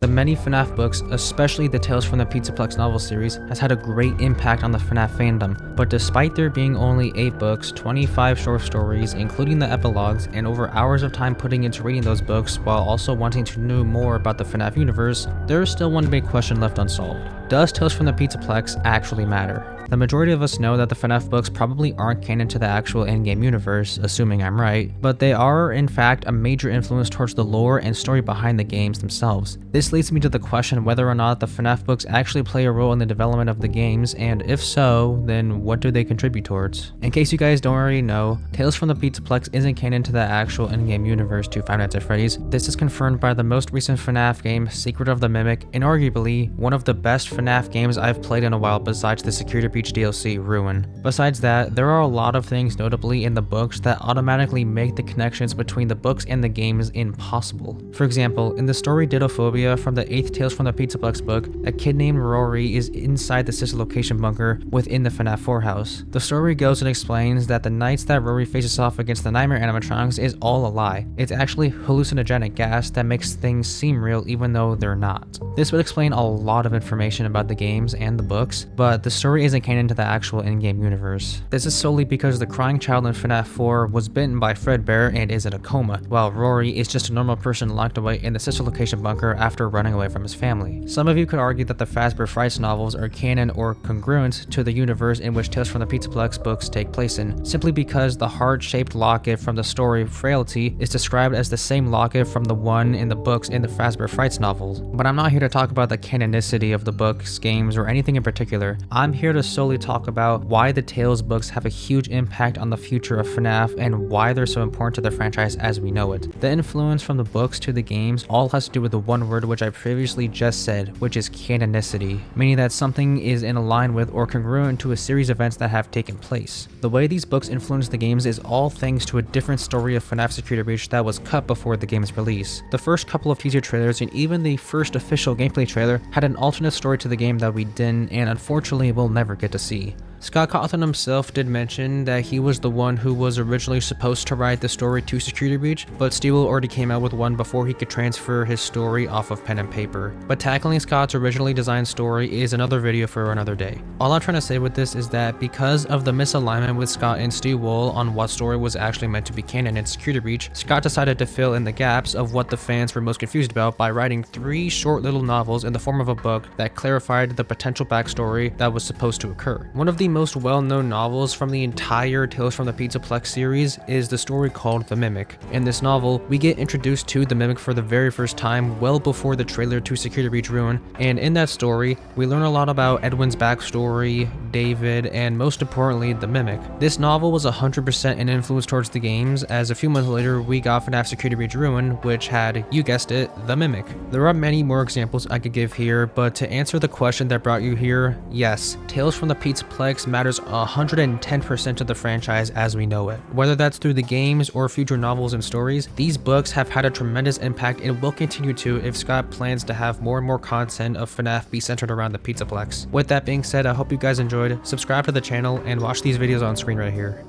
The many FNAF books, especially the Tales from the Pizzaplex novel series, has had a great impact on the FNAF fandom, but despite there being only 8 books, 25 short stories, including the epilogues, and over hours of time putting into reading those books while also wanting to know more about the FNAF universe, there is still one big question left unsolved. Does Tales from the Pizzaplex actually matter? The majority of us know that the FNAF books probably aren't canon to the actual in-game universe, assuming I'm right, but they are in fact a major influence towards the lore and story behind the games themselves. This leads me to the question whether or not the FNAF books actually play a role in the development of the games, and if so, then what do they contribute towards? In case you guys don't already know, Tales from the Pizzaplex isn't canon to the actual in-game universe to Five Nights at Freddy's. This is confirmed by the most recent FNAF game, Secret of the Mimic, and arguably one of the best FNAF games I've played in a while besides the Security Breach DLC, Ruin. Besides that, there are a lot of things notably in the books that automatically make the connections between the books and the games impossible. For example, in the story Didophobia from the 8th Tales from the Pizzaplex book, a kid named Rory is inside the sister location bunker within the FNAF 4 house. The story goes and explains that the nights that Rory faces off against the nightmare animatronics is all a lie. It's actually hallucinogenic gas that makes things seem real even though they're not. This would explain a lot of information about the games and the books, but the story isn't canon to the actual in-game universe. This is solely because the crying child in FNAF 4 was bitten by Fredbear and is in a coma, while Rory is just a normal person locked away in the sister location bunker after running away from his family. Some of you could argue that the Fazbear Frights novels are canon or congruent to the universe in which Tales from the Pizzaplex books take place in, simply because the heart-shaped locket from the story Frailty is described as the same locket from the one in the books in the Fazbear Frights novels. But I'm not here to talk about the canonicity of the books, games, or anything in particular. I'm here to solely talk about why the Tales books have a huge impact on the future of FNAF and why they're so important to the franchise as we know it. The influence from the books to the games all has to do with the one word which I previously just said, which is canonicity, meaning that something is in line with or congruent to a series of events that have taken place. The way these books influence the games is all thanks to a different story of FNAF Security Breach that was cut before the game's release. The first couple of teaser trailers and even the first official gameplay trailer had an alternate story to the game that we didn't and unfortunately will never get to see. Scott Cawthon himself did mention that he was the one who was originally supposed to write the story to Security Breach, but Steele already came out with one before he could transfer his story off of pen and paper. But tackling Scott's originally designed story is another video for another day. All I'm trying to say with this is that because of the misalignment with Scott and Steve Wool on what story was actually meant to be canon in Security Breach, Scott decided to fill in the gaps of what the fans were most confused about by writing 3 short little novels in the form of a book that clarified the potential backstory that was supposed to occur. One of the most well-known novels from the entire Tales from the Pizzaplex series is the story called The Mimic. In this novel, we get introduced to the Mimic for the very first time well before the trailer to Security Breach Ruin, and in that story, we learn a lot about Edwin's backstory, David, and most importantly, the Mimic. This novel was 100% an influence towards the games, as a few months later, we got FNAF Security Breach Ruin, which had, you guessed it, the Mimic. There are many more examples I could give here, but to answer the question that brought you here, yes, Tales from the Pizzaplex matters 110% to the franchise as we know it. Whether that's through the games or future novels and stories, these books have had a tremendous impact and will continue to if Scott plans to have more and more content of FNAF be centered around the Pizzaplex. With that being said, I hope you guys enjoyed. Subscribe to the channel and watch these videos on screen right here.